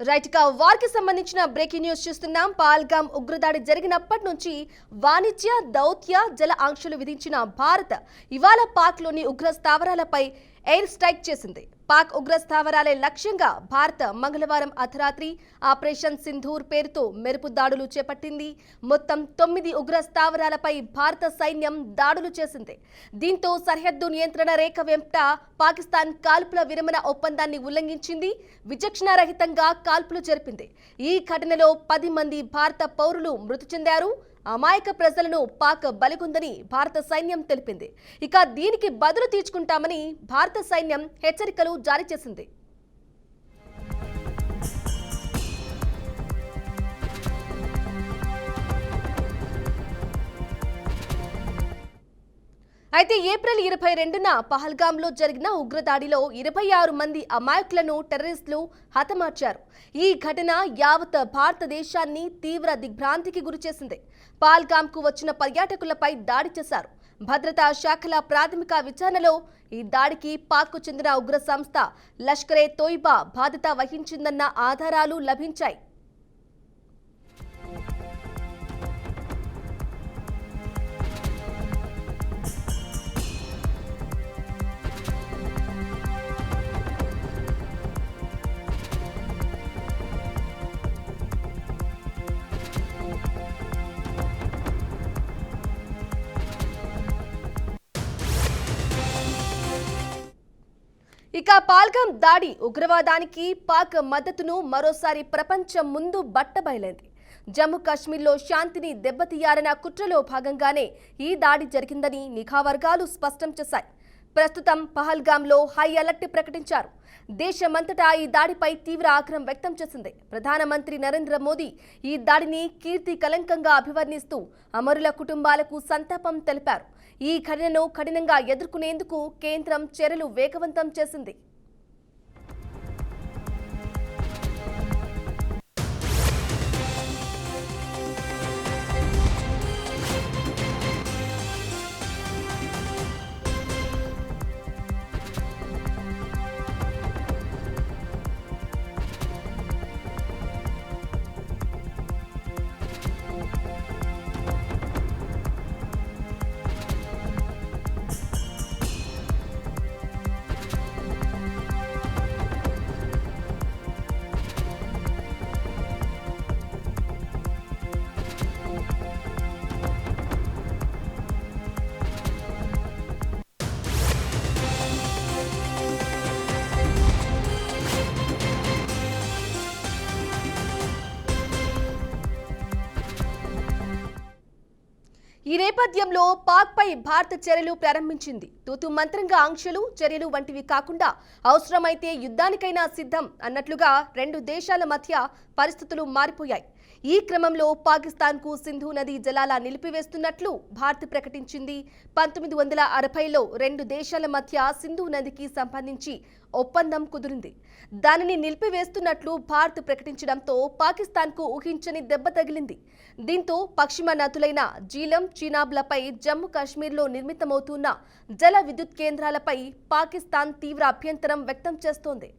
Right గా వారికి సంబంధించిన బ్రేకింగ్ న్యూస్ చూస్తున్నాం. పహల్గామ్ ఉగ్రదాడి జరిగినప్పటి నుంచి వాణిజ్య దౌత్య జల ఆంక్షలు విధించిన భారత్ ఇవాళ పాక్లోని ఉగ్ర స్థావరాలపై ఎయిర్ స్ట్రైక్ చేసింది. పాక్ ఉగ్ర స్థావరాలే లక్ష్యంగా భారత్ మంగళవారం అర్ధరాత్రి ఆపరేషన్ సింధూర్ పేరుతో మెరుపు దాడులు చేపట్టింది. మొత్తం 9 ఉగ్ర స్థావరాలపై భారత సైన్యం దాడులు చేసింది. దీంతో సరిహద్దు నియంత్రణ రేఖ వెంట పాకిస్తాన్ కాల్పుల విరమణ ఒప్పందాన్ని ఉల్లంఘించింది. విచక్షణారహితంగా కాల్పులు జరిపింది. ఈ ఘటనలో 10 మంది భారత పౌరులు మృతి చెందారు. అమాయక ప్రజలను పాక్ బలిగొందని భారత సైన్యం తెలిపింది. ఇక దీనికి బదులు తీర్చుకుంటామని భారత సైన్యం హెచ్చరికలు జారీ చేసింది. అయితే ఏప్రిల్ 22న పహల్గామ్లో జరిగిన ఉగ్రదాడిలో 26 మంది అమాయకులను టెర్రరిస్టులు హతమార్చారు. ఈ ఘటన యావత్ భారతదేశాన్ని తీవ్ర దిగ్భ్రాంతికి గురిచేసింది. పహల్గామ్కు వచ్చిన పర్యాటకులపై దాడి చేశారు. భద్రతా శాఖల ప్రాథమిక విచారణలో ఈ దాడికి పాక్కు చెందిన ఉగ్ర సంస్థ లష్కరే తోయిబా బాధ్యత వహించిందన్న ఆధారాలు లభించాయి. ఇక పహల్గామ్ దాడి ఉగ్రవాదానికి పాక్ మద్దతును మరోసారి ప్రపంచం ముందు బట్టబయలైంది. జమ్మూ కాశ్మీర్లో శాంతిని దెబ్బతీయాలన్న కుట్రలో భాగంగానే ఈ దాడి జరిగిందని నిఘా వర్గాలు స్పష్టం చేశాయి. ప్రస్తుతం పహల్గామ్లో హై అలర్ట్ ప్రకటించారు. దేశమంతటా ఈ దాడిపై తీవ్ర ఆగ్రహం వ్యక్తం చేసింది. ప్రధానమంత్రి నరేంద్ర మోదీ ఈ దాడిని కీర్తి కలంకంగా అభివర్ణిస్తూ అమరుల కుటుంబాలకు సంతాపం తెలిపారు. ఈ ఘటనను కఠినంగా ఎదుర్కొనేందుకు కేంద్రం చర్యలు వేగవంతం చేసింది. ఈ నేపథ్యంలో పాక్పై భారత చర్యలు ప్రారంభించింది. తూతు మంత్రంగా ఆంక్షలు, చర్యలు వంటివి కాకుండా అవసరమైతే యుద్ధానికైనా సిద్ధం అన్నట్లుగా రెండు దేశాల మధ్య పరిస్థితులు మారిపోయాయి. ఈ క్రమంలో పాకిస్తాన్కు సింధు నదీ జలాల నిలిపివేస్తున్నట్లు భారత్ ప్రకటించింది. 1960లో రెండు దేశాల మధ్య సింధు నదికి సంబంధించి ఒప్పందం కుదిరింది. దానిని నిలిపివేస్తున్నట్లు భారత్ ప్రకటించడంతో పాకిస్తాన్కు ఊహించని దెబ్బ తగిలింది. దీంతో పశ్చిమ నదులైన జీలం, చీనాబ్లపై జమ్మూ కాశ్మీర్లో నిర్మితమవుతున్న జల విద్యుత్ కేంద్రాలపై పాకిస్తాన్ తీవ్ర అభ్యంతరం వ్యక్తం చేస్తోంది.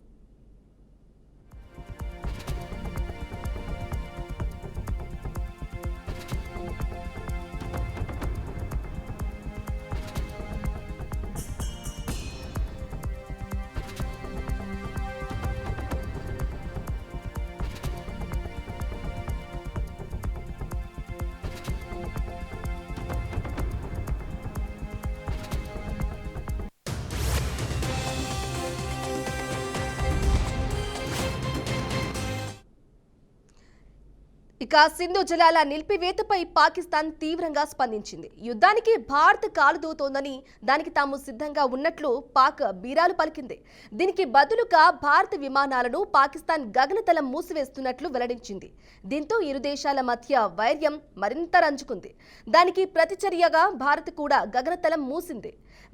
ఇక సింధు జలాల నిలిపివేతపై పాకిస్తాన్ తీవ్రంగా స్పందించింది. యుద్ధానికి భారత్ కాలు దూతోందని, దానికి తాము సిద్ధంగా ఉన్నట్లు పాక్ బీరాలు పలికింది. దీనికి బదులుగా భారత విమానాలను పాకిస్తాన్ గగనతలం మూసివేస్తున్నట్లు వెల్లడించింది. దీంతో ఇరు దేశాల మధ్య వైర్యం మరింత రంజుకుంది. దానికి ప్రతిచర్యగా భారత్ కూడా గగనతలం మూసింది.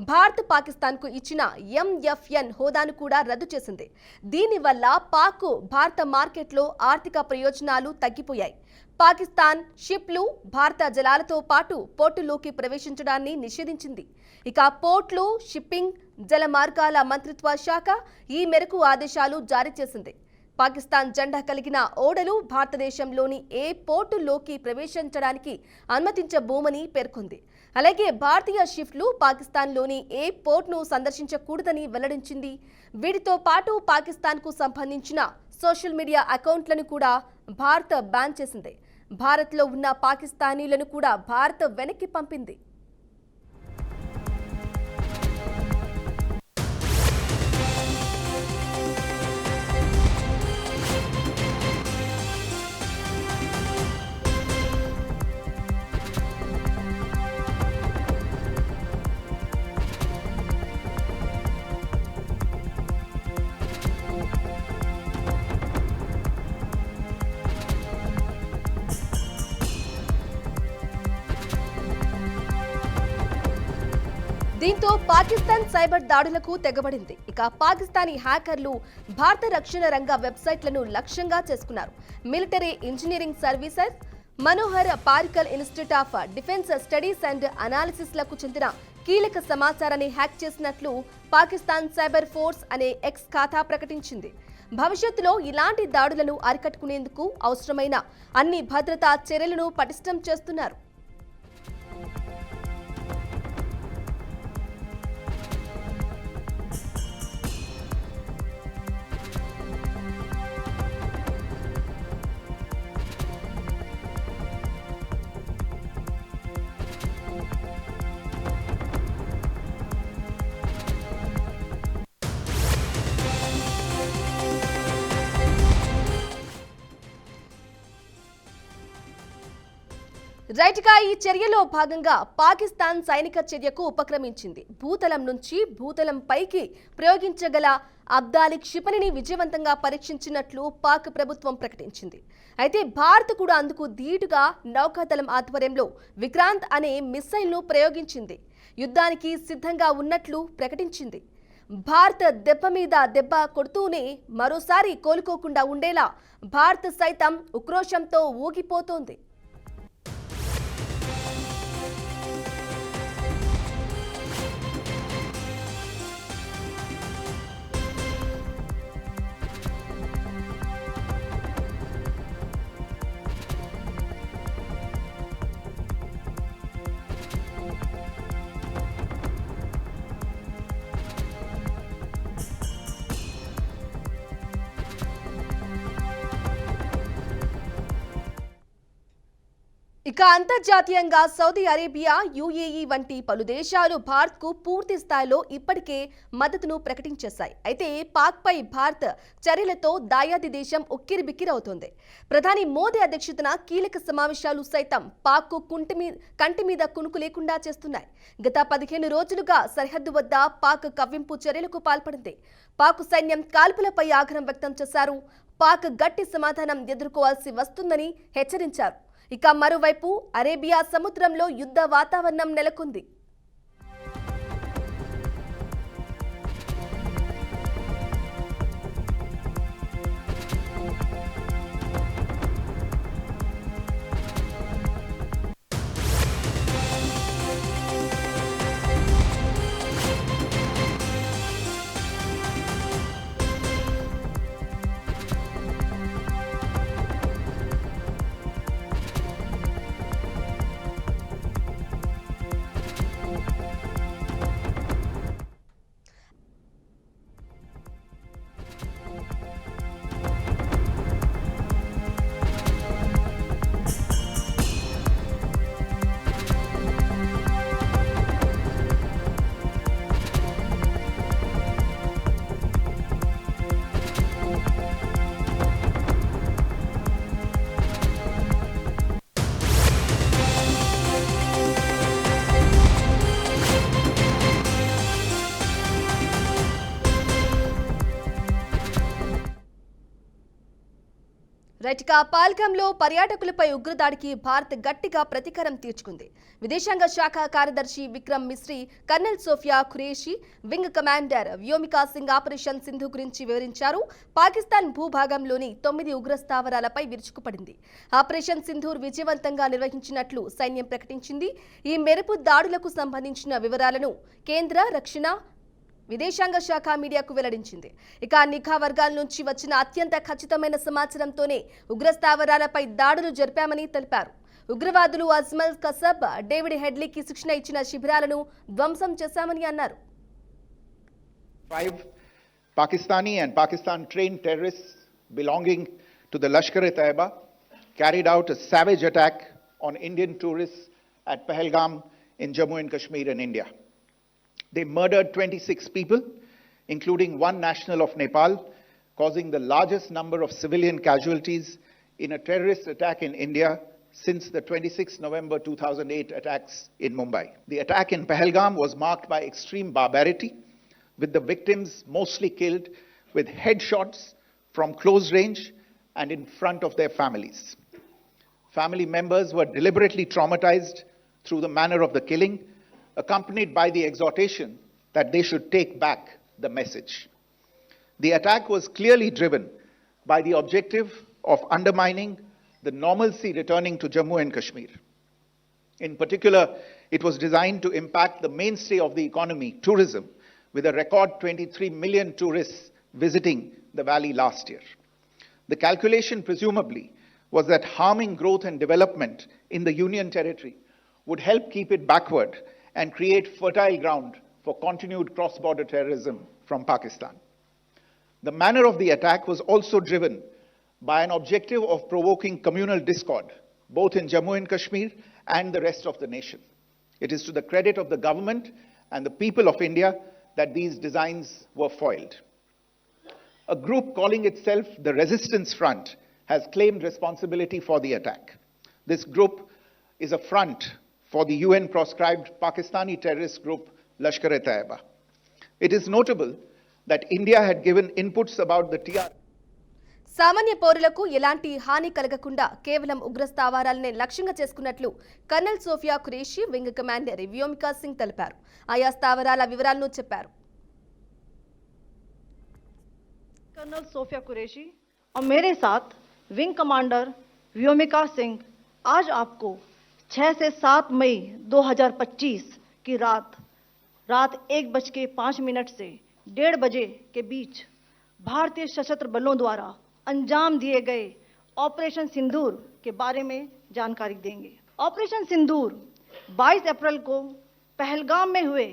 భారత్ పాకిస్తాన్కు ఇచ్చిన MFN హోదాను కూడా రద్దు చేసింది. దీనివల్ల పాక్ భారత మార్కెట్లో ఆర్థిక ప్రయోజనాలు తగ్గిపోయాయి. పాకిస్తాన్ షిప్లు భారత జలాలతో పాటు పోర్టులోకి ప్రవేశించడాన్ని నిషేధించింది. ఇక పోర్టులు, షిప్పింగ్, జల మార్గాల మంత్రిత్వ శాఖ ఈ మేరకు ఆదేశాలు జారీ చేసింది. పాకిస్తాన్ జెండా కలిగిన ఓడలు భారతదేశంలోని ఏ పోర్టులోకి ప్రవేశించడానికి అనుమతించబోమని పేర్కొంది. అలాగే భారతీయ షిప్లు పాకిస్తాన్లోని ఏ పోర్టును సందర్శించకూడదని వెల్లడించింది. వీటితో పాటు పాకిస్తాన్కు సంబంధించిన సోషల్ మీడియా అకౌంట్లను కూడా భారత్ బ్యాన్ చేసింది. భారత్లో ఉన్న పాకిస్తానీలను కూడా భారత్ వెనక్కి పంపింది. దీంతో పాకిస్తాన్ సైబర్ దాడులకు తెగబడింది. ఇక పాకిస్తానీ హ్యాకర్లు భారత రక్షణ రంగ వెబ్సైట్లను లక్ష్యంగా చేసుకున్నారు. Military engineering services, Manohar Parrikar institute of defence studies and అనాలిసిస్లకు చెందిన కీలక సమాచారాన్ని హ్యాక్ చేసినట్లు పాకిస్తాన్ సైబర్ ఫోర్స్ అనే ఎక్స్ ఖాతా ప్రకటించింది. భవిష్యత్తులో ఇలాంటి దాడులను అరికట్టుకునేందుకు అవసరమైన అన్ని భద్రతా చర్యలను పటిష్టం చేస్తున్నారు. రైట్గా ఈ చర్యలో భాగంగా పాకిస్తాన్ సైనిక చర్యకు ఉపక్రమించింది. భూతలం నుంచి భూతలం పైకి ప్రయోగించగల అబ్దాలి క్షిపణిని విజయవంతంగా పరీక్షించినట్లు పాక్ ప్రభుత్వం ప్రకటించింది. అయితే భారత్ కూడా అందుకు ధీటుగా నౌకాదళం ఆధ్వర్యంలో విక్రాంత్ అనే మిస్సైల్ను ప్రయోగించింది. యుద్ధానికి సిద్ధంగా ఉన్నట్లు ప్రకటించింది. భారత్ దెబ్బ మీద దెబ్బ కొడుతూనే మరోసారి కోలుకోకుండా ఉండేలా భారత్ సైతం ఉక్రోషంతో ఊగిపోతోంది. ఇక అంతర్జాతీయంగా సౌదీ అరేబియా, యుఏఈ వంటి పలు దేశాలు భారత్కు పూర్తి స్థాయిలో ఇప్పటికే మద్దతును ప్రకటించేశాయి. అయితే పాక్పై భారత్ చర్యలతో దాయాది దేశం ఉక్కిరిబిక్కిరవుతోంది. ప్రధాని మోదీ అధ్యక్షతన కీలక సమావేశాలు సైతం పాక్కు కంటి మీద కునుకు లేకుండా చేస్తున్నాయి. గత 15 రోజులుగా సరిహద్దు వద్ద పాక్ కవ్వింపు చర్యలకు పాల్పడింది. పాక్ సైన్యం కాల్పులపై ఆగ్రహం వ్యక్తం చేశారు. పాక్ గట్టి సమాధానం ఎదుర్కోవాల్సి వస్తుందని హెచ్చరించారు. ఇక మరోవైపు అరేబియా సముద్రంలో యుద్ధ వాతావరణం నెలకొంది. రైట్గా పాల్గాంలో పర్యాటకులపై ఉగ్రదాడికి భారత్ గట్టిగా ప్రతీకారం తీర్చుకుంది. విదేశాంగ శాఖ కార్యదర్శి Vikram Misri, colonel Sofia Qureshi, wing commander Vyomika Singh operation Sindhu గురించి వివరించారు. పాకిస్తాన్ భూభాగంలోని 9 ఉగ్ర స్థావరాలపై విరుచుకుపడింది. ఆపరేషన్ సింధూర్ విజయవంతంగా నిర్వహించినట్లు సైన్యం ప్రకటించింది. ఈ మెరుపు దాడులకు సంబంధించిన వివరాలను కేంద్ర రక్షణ విదేశాంగ శాఖ మీడియాకు వెల్లడించింది. ఇక నిఘా వర్గాల నుంచి వచ్చిన అత్యంత ఖచ్చితమైన సమాచారంతోనే ఉగ్రస్థావరాలపై దాడులు జరిపామని తెలిపారు. ఉగ్రవాదులు అజ్మల్ కసబ్, డేవిడ్ హెడ్లీకి శిక్షణ ఇచ్చిన శిబిరాలను ధ్వంసం చేశామని అన్నారు. 5 Pakistani and Pakistan-trained terrorists belonging to the Lashkar-e-Taiba carried out a savage attack on Indian tourists at Pahalgam in Jammu and Kashmir in India. They murdered 26 people, including one national of Nepal, causing the largest number of civilian casualties in a terrorist attack in India since the 26 November 2008 attacks in Mumbai. The attack in Pahalgam was marked by extreme barbarity, with the victims mostly killed with headshots from close range and in front of their families. Family members were deliberately traumatized through the manner of the killing, accompanied by the exhortation that they should take back the message. The attack was clearly driven by the objective of undermining the normalcy returning to Jammu and Kashmir. In particular, it was designed to impact the mainstay of the economy, tourism, with a record 23 million tourists visiting the valley last year. The calculation presumably was that harming growth and development in the Union territory would help keep it backward and create fertile ground for continued cross-border terrorism from Pakistan. The manner of the attack was also driven by an objective of provoking communal discord, both in Jammu and Kashmir and the rest of the nation. It is to the credit of the government and the people of India that these designs were foiled. A group calling itself the Resistance Front has claimed responsibility for the attack. This group is a front for the UN-proscribed Pakistani terrorist group Lashkar-e-Taiba. It is notable that India had given inputs about the TR. సామాన్య పౌరులకు ఎలాంటి హాని కలగకుండా కేవలం ఉగ్రస్థావరాలనే లక్ష్యంగా చేసుకున్నట్లు colonel Sofia Qureshi, wing commander Vyomika Singh తెలిపారు. ఆయా స్థావరాల వివరాలను చెప్పారు. कर्नल सोफिया कुरैशी और मेरे साथ विंग कमांडर व्योमिका सिंह आज आपको 6 से 7 मई 2025 की रात 1:05 से 1:30 बजे के बीच भारतीय सशस्त्र बलों द्वारा अंजाम दिए गए ऑपरेशन सिंदूर के बारे में जानकारी देंगे. ऑपरेशन सिंदूर 22 अप्रैल को पहलगाम में हुए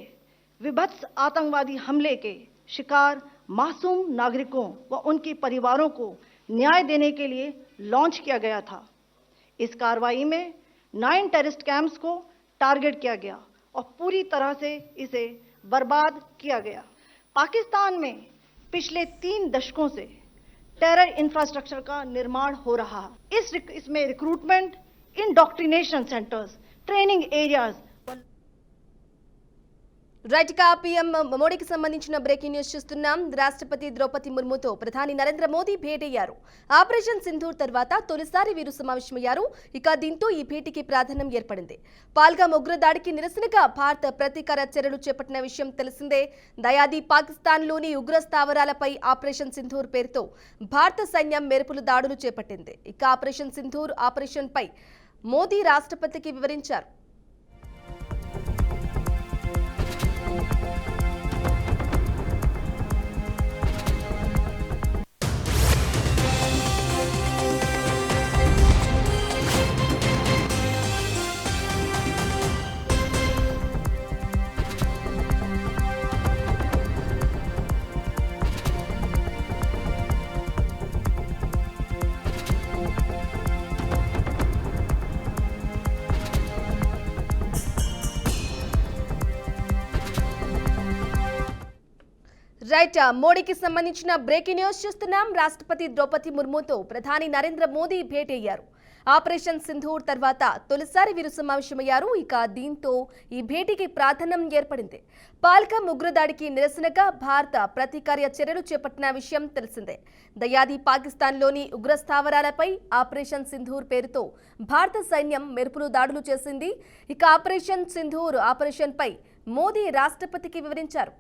विभत्स आतंकवादी हमले के शिकार मासूम नागरिकों व उनके परिवारों को न्याय देने के लिए लॉन्च किया गया था. इस कार्रवाई में 9 टेररिस्ट कैंप्स को टारगेट किया गया और पूरी तरह से इसे बर्बाद किया गया. पाकिस्तान में पिछले 3 दशकों से टेरर इंफ्रास्ट्रक्चर का निर्माण हो रहा है. इसमें recruitment, indoctrination centres, training areas. Right గా పీఎం మోడీకి సంబంధించిన బ్రేకింగ్ న్యూస్ చూస్తున్నాం. రాష్ట్రపతి ద్రౌపది ముర్ముతో ప్రధాని నరేంద్ర మోదీ భేటయ్యారు. ఆపరేషన్ సింధూర్ తర్వాత తొలిసారి వీరు సమావేశమయ్యారు. ఇక దీంతో ఈ భేటీకి ప్రాధాన్యం ఏర్పడింది. పాల్గామ్ ఉగ్రదాడికి నిరసనగా భారత్ ప్రతీకార చర్యలు చేపట్టిన విషయం తెలిసిందే. దయాది పాకిస్తాన్లోని ఉగ్ర స్థావరాలపై ఆపరేషన్ సింధూర్ పేరుతో భారత సైన్యం మెరుపులు దాడులు చేపట్టింది. ఇక ఆపరేషన్ సింధూర్ ఆపరేషన్ పై మోదీ రాష్ట్రపతికి వివరించారు. రైట్, మోడీకి సంబంధించిన బ్రేకింగ్ న్యూస్ చూస్తున్నాం. రాష్ట్రపతి ద్రౌపది ముర్ముతో ప్రధాని నరేంద్ర మోదీ భేటీ అయ్యారు. ఆపరేషన్ సింధూర్ తర్వాత తొలిసారి వీరు సమావేశమయ్యారు. ఇక దీంతో ఈ భేటీకి ప్రాధాన్యం ఏర్పడింది. పాల్గామ్ ఉగ్రదాడికి నిరసనగా భారత ప్రతీకార చర్యలు చేపట్టిన విషయం తెలిసిందే. దయాది పాకిస్తాన్లోని ఉగ్ర స్థావరాలపై ఆపరేషన్ సింధూర్ పేరుతో భారత సైన్యం మెరుపులు దాడులు చేసింది. ఇక ఆపరేషన్ సింధూర్ ఆపరేషన్పై మోదీ రాష్ట్రపతికి వివరించారు.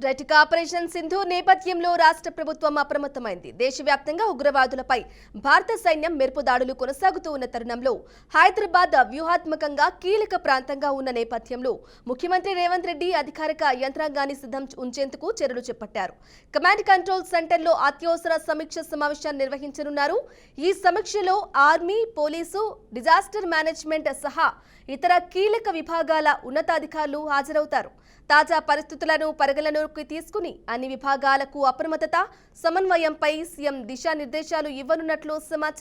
రైట్ ఆపరేషన్ సింధు నేపథ్యంలో రాష్ట్ర ప్రభుత్వం అప్రమత్తమైంది. దేశవ్యాప్తంగా ఉగ్రవాదులపై భారత సైన్యం మెరుపు దాడులు కొనసాగుతూ ఉన్న తరుణంలో హైదరాబాద్ వ్యూహాత్మకంగా కీలక ప్రాంతంగా ఉన్న నేపథ్యంలో ముఖ్యమంత్రి రేవంత్ రెడ్డి అధికారిక యంత్రాంగాన్ని సిద్ధం ఉంచేందుకు చర్యలు చేపట్టారు. కమాండ్ కంట్రోల్ సెంటర్లో అత్యవసర సమీక్ష సమావేశాన్ని నిర్వహించనున్నారు. ఈ సమీక్షలో ఆర్మీ, పోలీసు, డిజాస్టర్ మేనేజ్మెంట్ సహా ఇతర కీలక విభాగాల ఉన్నతాధికారులు హాజరవుతారు. తాజా పరిస్థితులను పరిగణలోకి తీసుకుని అన్ని విభాగాలకు అప్రమత్తత, సమన్వయంపై సీఎం దిశానిర్దేశాలు ఇవ్వనున్నట్లు సమాచారం.